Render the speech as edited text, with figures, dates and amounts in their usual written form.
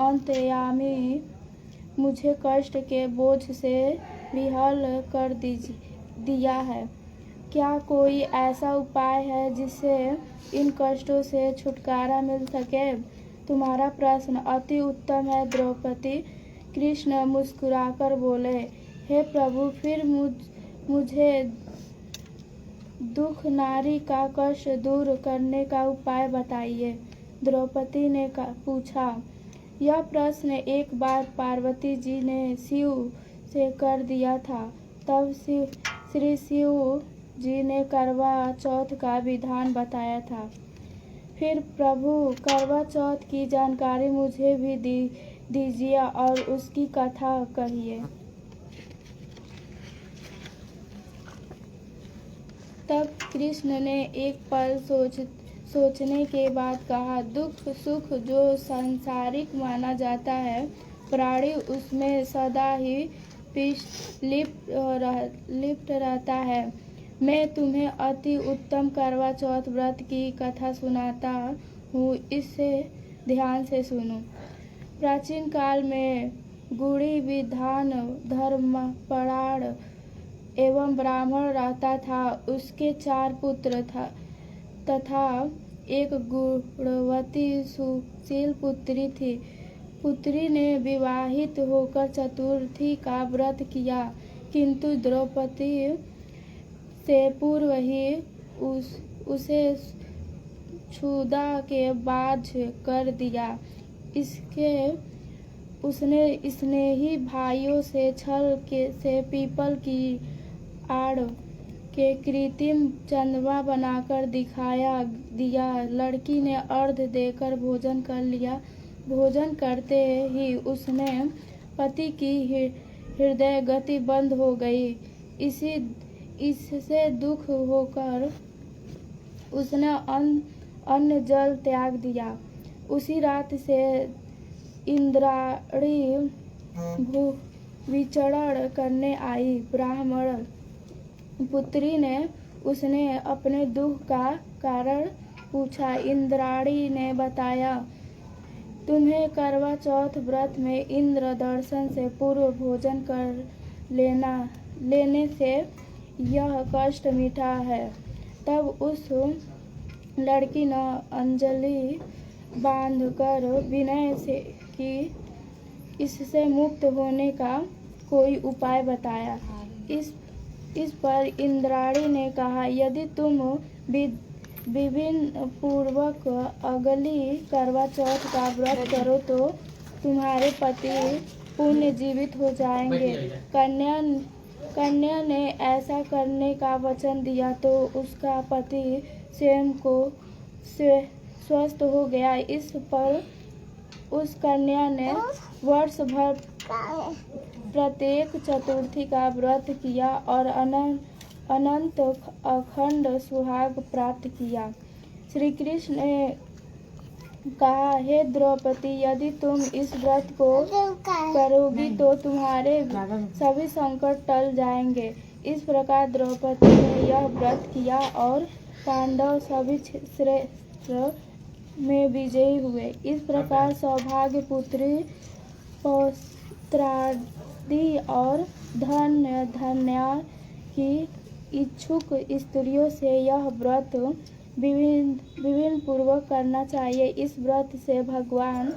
अंतर्यामी मुझे कष्ट के बोझ से विहल कर दिया है। क्या कोई ऐसा उपाय है जिससे इन कष्टों से छुटकारा मिल सके? तुम्हारा प्रश्न अति उत्तम है द्रौपदी। कृष्ण मुस्कुराकर बोले, हे प्रभु, फिर मुझे दुख नारी का कष्ट दूर करने का उपाय बताइए। द्रौपदी ने पूछा। यह प्रश्न एक बार पार्वती जी ने शिव से कर दिया था। तब श्री शिव जी ने करवा चौथ का विधान बताया था। फिर प्रभु करवा चौथ की जानकारी मुझे भी दीजिए और उसकी कथा कहिए। तब कृष्ण ने एक पल सोचने के बाद कहा, दुख सुख जो सांसारिक माना जाता है, प्राणी उसमें सदा ही लिप्त रहता है। मैं तुम्हें अति उत्तम करवा चौथ व्रत की कथा सुनाता हूँ, इससे ध्यान से सुनो। प्राचीन काल में गुणी विद्वान धर्मपरायण एवं ब्राह्मण रहता था। उसके 4 पुत्र तथा एक गुणवती सुशील पुत्री थी। पुत्री ने विवाहित होकर चतुर्थी का व्रत किया, किंतु द्रौपदी से पूर्व ही उसे क्षुधा के बाध्य कर दिया। उसने स्नेही भाइयों से छल से पीपल की आड़ के कृत्रिम चंद्रमा बनाकर दिखाया दिया। लड़की ने अर्घ देकर भोजन कर लिया। भोजन करते ही उसने पति की हृदय गति बंद हो गई। इससे दुख होकर उसने अन्न जल त्याग दिया। उसी रात से इंद्राणी विचरण करने आई। ब्राह्मण पुत्री ने उसने अपने दुख का कारण पूछा। इंद्राणी ने बताया, तुम्हें करवा चौथ व्रत में इंद्र दर्शन से पूर्व भोजन कर लेने से यह कष्ट मिटा है। तब उस लड़की ने अंजलि बांधकर विनय से कि इससे मुक्त होने का कोई उपाय बताया। इस पर इंद्राणी ने कहा, यदि तुम विभिन्न पूर्वक अगली करवा चौथ का व्रत करो तो तुम्हारे पति पुण्य जीवित हो जाएंगे। कन्या ने ऐसा करने का वचन दिया तो उसका पति स्वयं को स्वस्थ हो गया। इस पर उस कन्या ने वर्ष भर प्रत्येक चतुर्थी का व्रत किया और अनंत अखंड सुहाग प्राप्त किया। श्री कृष्ण ने कहा, हे द्रौपदी, यदि तुम इस व्रत को करोगी तो तुम्हारे सभी संकट टल जाएंगे। इस प्रकार द्रौपदी ने यह व्रत किया और पांडव सभी क्षेत्र में विजयी हुए। इस प्रकार सौभाग्य पुत्री पौत्रादि और धन्या की इच्छुक स्त्रियों से यह व्रत विभिन्न पूर्वक करना चाहिए। इस व्रत से भगवान